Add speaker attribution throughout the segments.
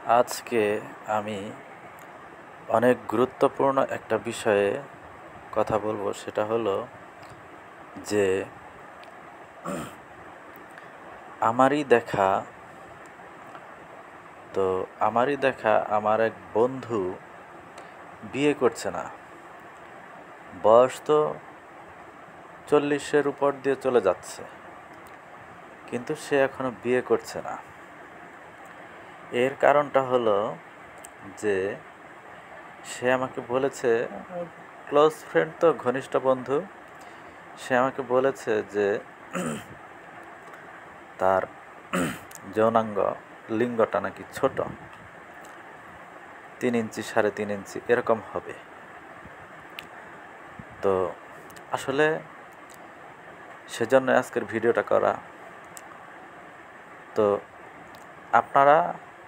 Speaker 1: আজকে আমি অনেক গুরুত্বপূর্ণ একটা বিষয়ে কথা বলবো, সেটা হলো যে আমারই দেখা আমার এক বন্ধু বিয়ে করছে না। বয়স তো 40-এর উপর দিয়ে চলে যাচ্ছে, কিন্তু সে এখনো বিয়ে করছে না। এর কারণটা হলো যে সে আমাকে বলেছে, ক্লোজ ফ্রেন্ড তো, ঘনিষ্ঠ বন্ধু, সে আমাকে বলেছে যে তার যৌনাঙ্গ লিঙ্গটা নাকি ছোট, 3 ইঞ্চি 3.5 ইঞ্চি এরকম হবে। তো আসলে সেজন্য আজকের ভিডিওটা করা। তো আপনারা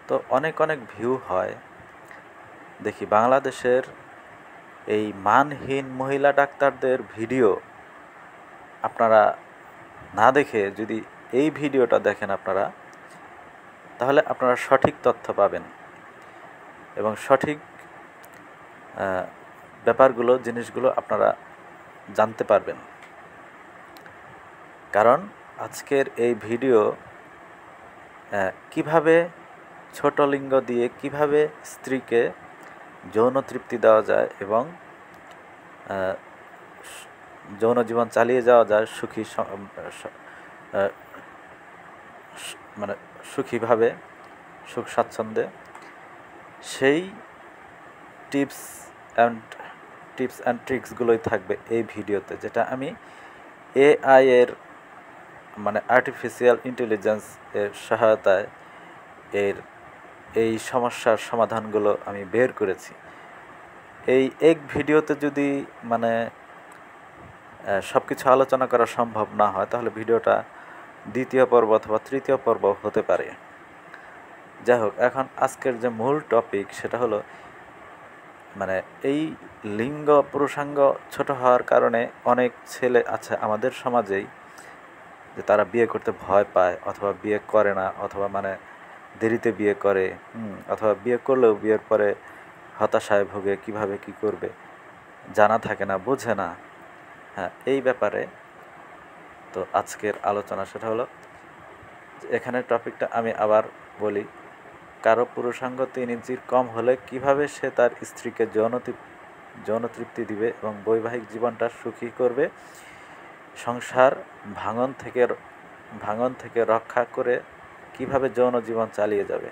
Speaker 1: তো অনেক ভিউ হয় দেখি বাংলাদেশের এই মানহীন মহিলা ডাক্তারদের ভিডিও আপনারা না দেখে যদি এই ভিডিওটা দেখেন আপনারা, তাহলে আপনারা সঠিক তথ্য পাবেন এবং সঠিক ব্যাপারগুলো, জিনিসগুলো আপনারা জানতে পারবেন। কারণ আজকের এই ভিডিও কিভাবে ছোট লিঙ্গ দিয়ে কিভাবে স্ত্রীকে যৌন তৃপ্তি দেওয়া যায় এবং যৌন জীবন চালিয়ে যাওয়া যায় মানে সুখীভাবে, সুখ স্বাচ্ছন্দ্যে, সেই টিপস অ্যান্ড ট্রিক্সগুলোই থাকবে এই ভিডিওতে, যেটা আমি এআই এর মানে আর্টিফিশিয়াল ইন্টেলিজেন্স এর সহায়তায় এই সমস্যার সমাধানগুলো আমি বের করেছি। এই এক ভিডিওতে যদি মানে সব কিছু আলোচনা করা সম্ভব না হয়, তাহলে ভিডিওটা দ্বিতীয় পর্ব অথবা তৃতীয় পর্ব হতে পারে। যাই হোক, এখন আজকের যে মূল টপিক সেটা হলো মানে এই লিঙ্গ পুরুষাঙ্গ ছোট হওয়ার কারণে অনেক ছেলে আছে আমাদের সমাজেই, যে তারা বিয়ে করতে ভয় পায় অথবা বিয়ে করে না, অথবা মানে দেরিতে বিয়ে করে, অথবা বিয়ে করলেও বিয়ের পরে হতাশায় ভোগে, কিভাবে কি করবে জানা থাকে না, বোঝে না। হ্যাঁ, এই ব্যাপারে তো আজকের আলোচনা সেটা হলো, এখানে টপিকটা আমি আবার বলি, কারো পুরুষাঙ্গ 3 ইঞ্চির কম হলে কিভাবে সে তার স্ত্রীকে যৌন তৃপ্তি দিবে এবং বৈবাহিক জীবনটা সুখী করবে, সংসার ভাঙন থেকে রক্ষা করে কিভাবে যৌন জীবন চালিয়ে যাবে।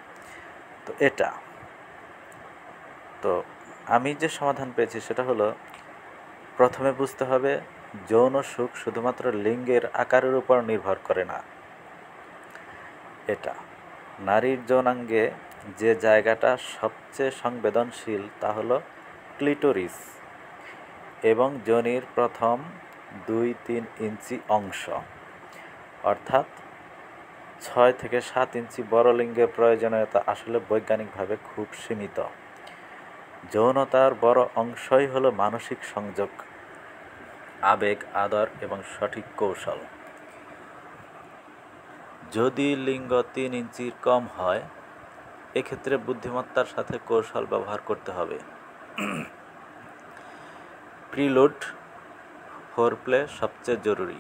Speaker 1: তো এটা তো আমি যে সমাধান পেয়েছি সেটা হলো, প্রথমে বুঝতে হবে যৌন সুখ শুধুমাত্র লিঙ্গের আকারের উপর নির্ভর করে না। এটা নারীর যৌনাঙ্গে যে জায়গাটা সবচেয়ে সংবেদনশীল তা হলো ক্লিটোরিস এবং যোনির প্রথম 2-3 ইঞ্চি অংশ, অর্থাৎ 6 থেকে 7 ইঞ্চি বড় লিঙ্গের প্রয়োজনীয়তা আসলে বৈজ্ঞানিকভাবে খুব সীমিত। যৌনতার বড় অংশই হলো মানসিক সংযোগ, আবেগ, আদর এবং সঠিক কৌশল। যদি লিঙ্গ 3 ইঞ্চির কম হয়, এক্ষেত্রে বুদ্ধিমত্তার সাথে কৌশল ব্যবহার করতে হবে। প্রিলুড ফোরপ্লে সবচেয়ে জরুরি।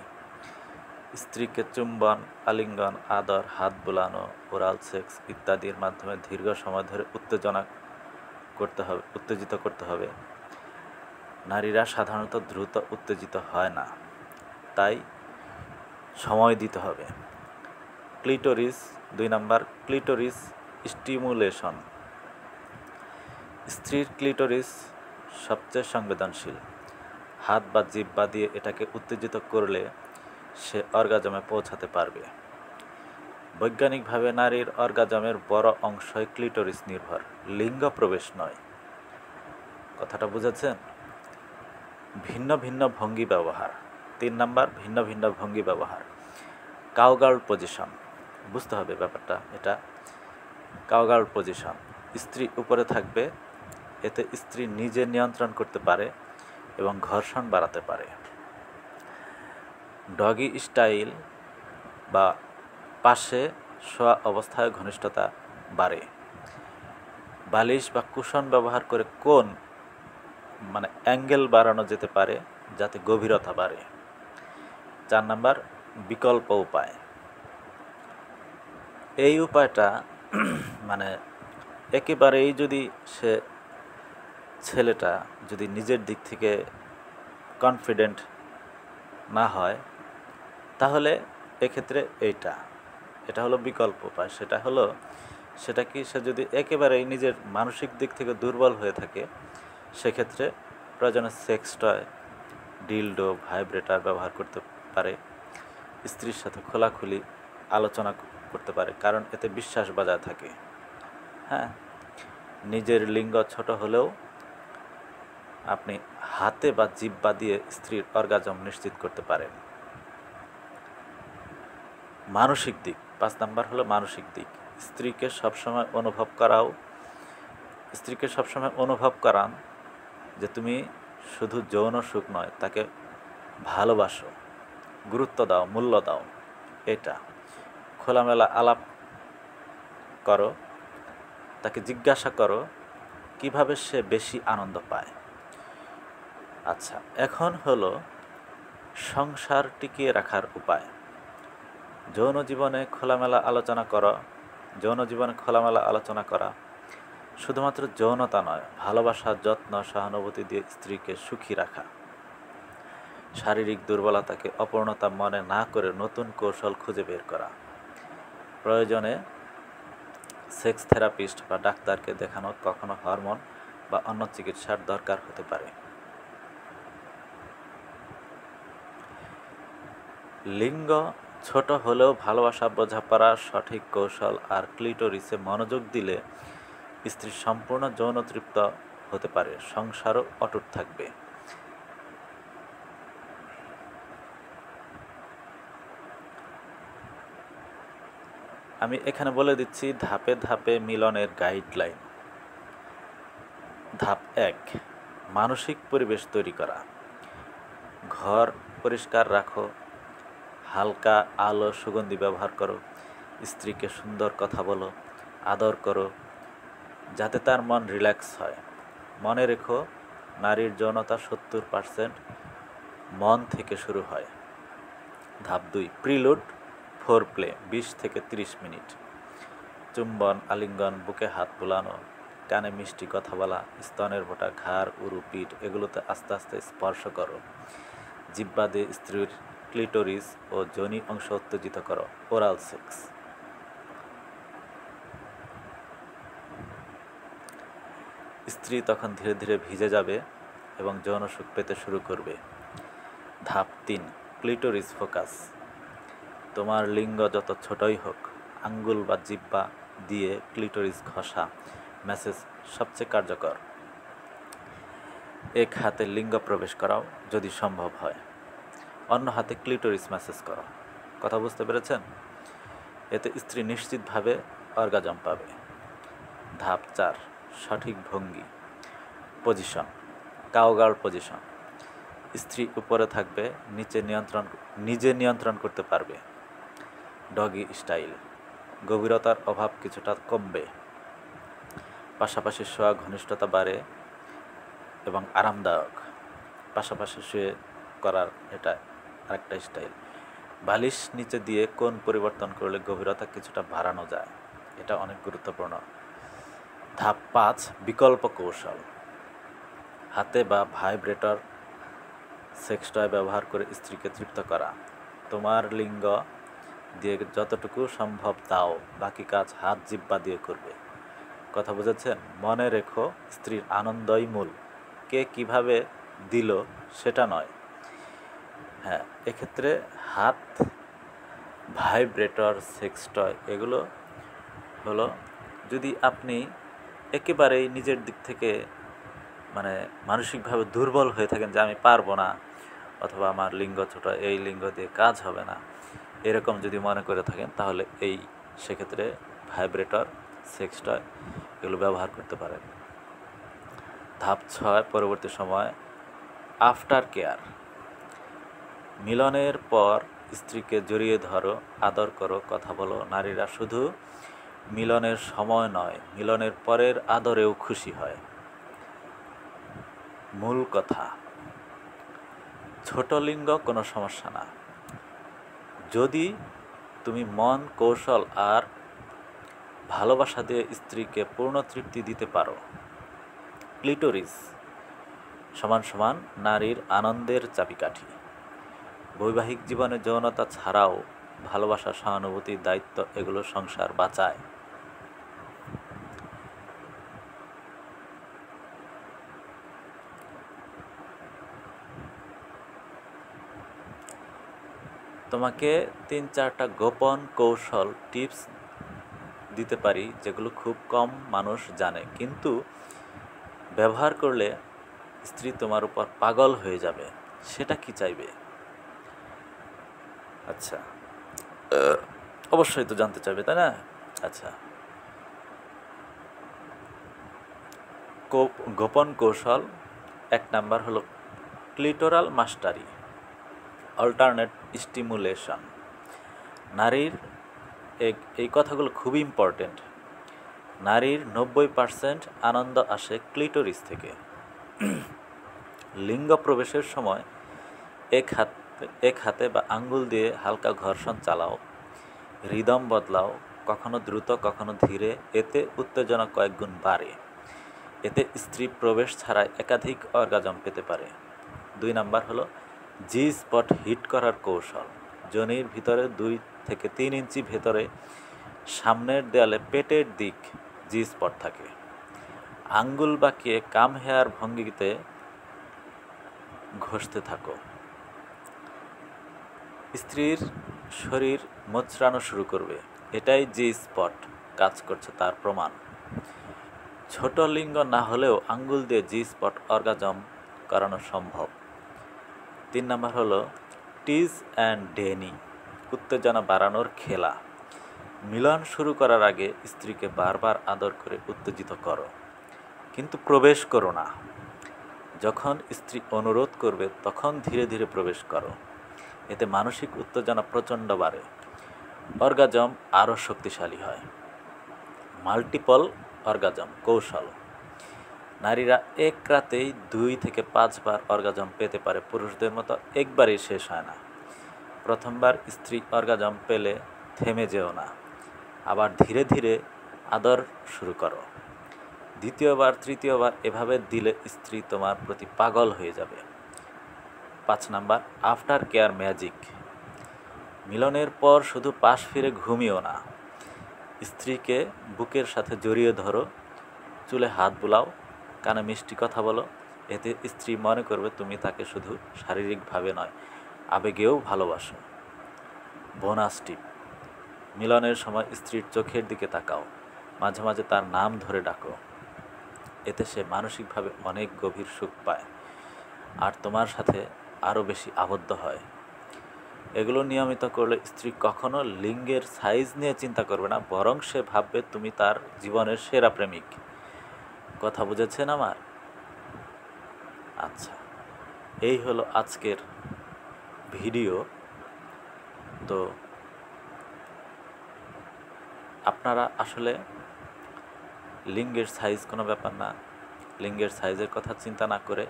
Speaker 1: স্ত্রীকে চুম্বন, আলিঙ্গন, আদর, হাত বোলানো, ওরাল সেক্স ইত্যাদির মাধ্যমে দীর্ঘ সময় ধরে উত্তেজিত করতে হবে। নারীরা সাধারণত দ্রুত উত্তেজিত হয় না, তাই সময় দিতে হবে। Clitoris 2 number, clitoris stimulation. স্ত্রীর ক্লিটোরিস সবচেয়ে সংবেদনশীল। হাত বা জিহ্বা দিয়ে এটাকে উত্তেজিত করলে সে অর্গাজমে পৌঁছাতে পারবে। বৈজ্ঞানিকভাবে নারীর অর্গাজমের বড় অংশই ক্লিটোরিস নির্ভর, লিঙ্গ প্রবেশ নয়। কথাটা বুঝেছেন? ভিন্ন ভিন্ন ভঙ্গি ব্যবহার। 3 নাম্বার, ভিন্ন ভিন্ন ভঙ্গি ব্যবহার। কাউগার্ল পজিশন, বুঝতে হবে ব্যাপারটা। এটা কাউগার্ল পজিশন, স্ত্রী উপরে থাকবে, এতে স্ত্রী নিজে নিয়ন্ত্রণ করতে পারে এবং ঘর্ষণ বাড়াতে পারে। ডগি স্টাইল বা পাশে শোয়া অবস্থায় ঘনিষ্ঠতা বাড়ে। বালিশ বা কুশন ব্যবহার করে কোন মানে অ্যাঙ্গেল বাড়ানো যেতে পারে যাতে গভীরতা বাড়ে। 4 নাম্বার বিকল্প উপায়। এই উপায়টা মানে একেবারেই যদি ছেলেটা যদি নিজের দিক থেকে কনফিডেন্ট না হয়, তাহলে এক্ষেত্রে এটা হলো বিকল্প উপায়। সেটা কি, সে যদি একেবারেই নিজের মানসিক দিক থেকে দুর্বল হয়ে থাকে, সেক্ষেত্রে প্রয়োজনে সেক্স টয়, ডিলডো, ভাইব্রেটার ব্যবহার করতে পারে। স্ত্রীর সাথে খোলাখুলি আলোচনা করতে পারে, কারণ এতে বিশ্বাস বজায় থাকে। হ্যাঁ, নিজের লিঙ্গ ছোট হলেও আপনি হাতে বা জিহ্বা দিয়ে স্ত্রীর অর্গাজম নিশ্চিত করতে পারেন। মানসিক দিক, 5 নাম্বার হলো মানসিক দিক। স্ত্রীকে সবসময় অনুভব করান যে তুমি শুধু যৌন সুখ নয়, তাকে ভালোবাসো, গুরুত্ব দাও, মূল্য দাও। এটা খোলামেলা আলাপ করো, তাকে জিজ্ঞাসা করো কিভাবে সে বেশি আনন্দ পায়। আচ্ছা, এখন হলো সংসার টিকিয়ে রাখার উপায়। যৌন জীবনে খোলামেলা আলোচনা করা শুধুমাত্র যৌনতা নয়, ভালোবাসা, যত্ন, সহানুভূতি দিয়ে স্ত্রীকে সুখী রাখা। শারীরিক দুর্বলতাকে অপূর্ণতা মনে না করে নতুন কৌশল খুঁজে বের করা। প্রয়োজনে সেক্স থেরাপিস্ট বা ডাক্তারকে দেখানো, কখনো হরমোন বা অন্য চিকিৎসার দরকার হতে পারে। লিঙ্গ ছোট হলেও ভালোবাসা, বোঝাপড়া, সঠিক কৌশল আর ক্লিটোরিসে মনোযোগ দিলে স্ত্রী সম্পূর্ণ যৌন তৃপ্ত হতে পারে, সংসারও অটুট থাকবে। আমি এখানে বলে দিচ্ছি ধাপে ধাপে মিলনের গাইডলাইন। ধাপ 1, মানসিক পরিবেশ তৈরি করা। ঘর পরিষ্কার রাখো, হালকা আলো, সুগন্ধি ব্যবহার করো, স্ত্রীকে সুন্দর কথা বলো, আদর করো, যাতে তার মন রিল্যাক্স হয়। মনে রেখো, নারীর যৌনতা 70% মন থেকে শুরু হয়। ধাপ 2, প্রিলুড ফোরপ্লে 20 থেকে 30 মিনিট। চুম্বন, আলিঙ্গন, বুকে হাত বুলানো, কানে মিষ্টি কথা বলা, স্তনের ভোঁটা, ঘাড়, উরু, পিঠ এগুলোতে আস্তে আস্তে স্পর্শ করো। জিহ্বা দিয়ে স্ত্রীর ক্লিটোরিস ও যোনি অংশ উত্তেজিত করো। Oral sex. স্ত্রী তখন ধীরে ধীরে ভিজে যাবে এবং যৌন সুখ পেতে শুরু করবে। ধাপ 3, ক্লিটোরিস ফোকাস। তোমার লিঙ্গ যত ছোটই হোক, আঙ্গুল বা জিহ্বা দিয়ে ক্লিটোরিস ঘষা, ম্যাসেজ সবচেয়ে কার্যকর। এক হাতে লিঙ্গ প্রবেশ করাও যদি সম্ভব হয়, অন্য হাতে ক্লিটোরিস ম্যাসেজ করো। কথা বুঝতে পেরেছেন? এতে স্ত্রী নিশ্চিতভাবে অর্গাজম পাবে। ধাপ 4, সঠিক ভঙ্গি, পজিশন, কাউগার্ল পজিশন। স্ত্রী উপরে থাকবে, নিজে নিয়ন্ত্রণ করতে পারবে। ডগি স্টাইল, গভীরতার অভাব কিছুটা কমবে, পাশাপাশি শোয়া ঘনিষ্ঠতা বাড়ে এবং আরামদায়ক। পাশাপাশি শুয়ে করার এটা আরেকটা স্টাইল। বালিশ নিচে দিয়ে কোণ পরিবর্তন করলে গভীরতা কিছুটা বাড়ানো যায়, এটা অনেক গুরুত্বপূর্ণ। ধাপ 5, বিকল্প কৌশল। হাতে বা ভাইব্রেটর, সেক্স টয় ব্যবহার করে স্ত্রীকে তৃপ্ত করা। তোমার লিঙ্গ দিয়ে যতটুকু সম্ভব দাও, বাকি কাজ হাত জিহ্বা দিয়ে করবে। কথা বুঝেছেন? মনে রেখো, স্ত্রীর আনন্দই মূল, কে কিভাবে দিল সেটা নয়। হ্যাঁ, এক্ষেত্রে হাত, ভাইব্রেটর, সেক্স টয় এগুলো হলো যদি আপনি একেবারেই নিজের দিক থেকে মানে মানসিকভাবে দুর্বল হয়ে থাকেন যে আমি পারবো না, অথবা আমার লিঙ্গ ছোট, এই লিঙ্গ দিয়ে কাজ হবে না, এরকম যদি মনে করে থাকেন, তাহলে সেক্ষেত্রে ভাইব্রেটর, সেক্স টয় এগুলো ব্যবহার করতে পারেন। ধাপ 6, পরবর্তী সময় আফটার কেয়ার। মিলনের পর স্ত্রীকে জড়িয়ে ধরো, আদর করো, কথা বলো। নারীরা শুধু মিলনের সময় নয়, মিলনের পরের আদরেও খুশি হয়। মূল কথা, ছোট লিঙ্গ কোনো সমস্যা না, যদি তুমি মন, কৌশল আর ভালোবাসা দিয়ে স্ত্রীকে পূর্ণ তৃপ্তি দিতে পারো। ক্লিটোরিস সমান সমান নারীর আনন্দের চাবিকাঠি। বৈবাহিক জীবনে যৌনতা ছাড়াও ভালোবাসা, সহানুভূতি, দায়িত্ব এগুলো সংসার বাঁচায়। তোমাকে 3-4টা গোপন কৌশল, টিপস দিতে পারি যেগুলো খুব কম মানুষ জানে, কিন্তু ব্যবহার করলে স্ত্রী তোমার উপর পাগল হয়ে যাবে। সেটা কি চাইবে? আচ্ছা, অবশ্যই তো জানতে চাইবে, তাই না? আচ্ছা, গোপন কৌশল 1 নাম্বার হলো ক্লিটোরাল মাস্টারি, অল্টারনেট স্টিমুলেশন। নারীর এই কথাগুলো খুবই ইম্পর্টেন্ট। নারীর 90% আনন্দ আসে ক্লিটোরিস থেকে। লিঙ্গ প্রবেশের সময় এক হাতে বা আঙ্গুল দিয়ে হালকা ঘর্ষণ চালাও, রিদম বদলাও, কখনো দ্রুত কখনো ধীরে, এতে উত্তেজনা কয়েক গুণ বাড়ে। এতে স্ত্রী প্রবেশ ছাড়াই একাধিক অর্গাজম পেতে পারে। 2 নাম্বার হলো জি স্পট হিট করার কৌশল। যোনির ভিতরে 2 থেকে 3 ইঞ্চি ভেতরে সামনের দেয়ালে পেটের দিক জি স্পট থাকে। আঙ্গুল বাঁকিয়ে কাম হেয়ার ভঙ্গিতে ঘষতে থাকো। স্ত্রীর শরীর মোচড়ানো শুরু করবে, এটাই জি স্পট কাজ করছে তার প্রমাণ। ছোট লিঙ্গ না হলেও আঙ্গুল দিয়ে জি স্পট অর্গাজম করানো সম্ভব। 3 নাম্বার হলো টিজ অ্যান্ড ডেনি, উত্তেজনা বাড়ানোর খেলা। মিলন শুরু করার আগে স্ত্রীকে বারবার আদর করে উত্তেজিত করো, কিন্তু প্রবেশ করো না। যখন স্ত্রী অনুরোধ করবে তখন ধীরে ধীরে প্রবেশ করো। এতে মানসিক উত্তেজনা প্রচণ্ড বাড়ে, অর্গাজম আরও শক্তিশালী হয়। মাল্টিপল অর্গাজম কৌশল। নারীরা এক রাতেই 2 থেকে 5 বার অর্গাজম পেতে পারে, পুরুষদের মতো একবারই শেষ হয় না। প্রথমবার স্ত্রী অর্গাজম পেলে থেমে যেও না, আবার ধীরে ধীরে আদর শুরু করো। দ্বিতীয়বার, তৃতীয়বার এভাবে দিলে স্ত্রী তোমার প্রতি পাগল হয়ে যাবে। 5 নাম্বার আফটার কেয়ার ম্যাজিক। মিলনের পর শুধু পাশ ফিরে ঘুমিও না, স্ত্রীকে বুকের সাথে জড়িয়ে ধরো, চুলে হাত বুলাও, কানে মিষ্টি কথা বলো। এতে স্ত্রী মনে করবে তুমি তাকে শুধু শারীরিকভাবে নয়, আবেগেও ভালোবাসো। বোনাস টিপ, মিলনের সময় স্ত্রীর চোখের দিকে তাকাও, মাঝে মাঝে তার নাম ধরে ডাকো। এতে সে মানসিকভাবে অনেক গভীর সুখ পায় আর তোমার সাথে আরও বেশি আবদ্ধ হয়। এগুলো নিয়মিত করলে স্ত্রী কখনো লিঙ্গের সাইজ নিয়ে চিন্তা করবে না, বরং সে ভাববে তুমি তার জীবনের সেরা প্রেমিক। কথা বুঝেছেন আমার? আচ্ছা, এই হলো আজকের ভিডিও। তো আপনারা আসলে লিঙ্গের সাইজ কোনো ব্যাপার না, লিঙ্গের সাইজের কথা চিন্তা না করে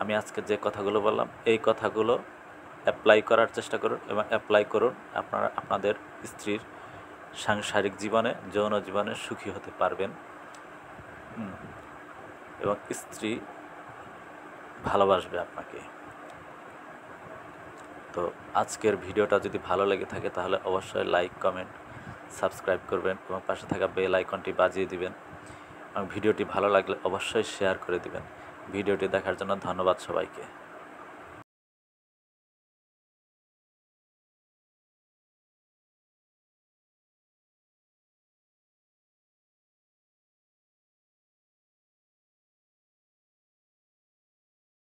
Speaker 1: আমি আজকে যে কথাগুলো বললাম এই কথাগুলো অ্যাপ্লাই করার চেষ্টা করুন এবং অ্যাপ্লাই করুন। আপনারা আপনাদের স্ত্রীর সাংসারিক জীবনে, যৌন জীবনে সুখী হতে পারবেন এবং স্ত্রী ভালোবাসবে আপনাকে। তো আজকের ভিডিওটা যদি ভালো লেগে থাকে তাহলে অবশ্যই লাইক, কমেন্ট, সাবস্ক্রাইব করবেন এবং পাশে থাকা বেল আইকনটি বাজিয়ে দিবেন এবং ভিডিওটি ভালো লাগলে অবশ্যই শেয়ার করে দিবেন। ভিডিওটি দেখার জন্য ধন্যবাদ সবাইকে।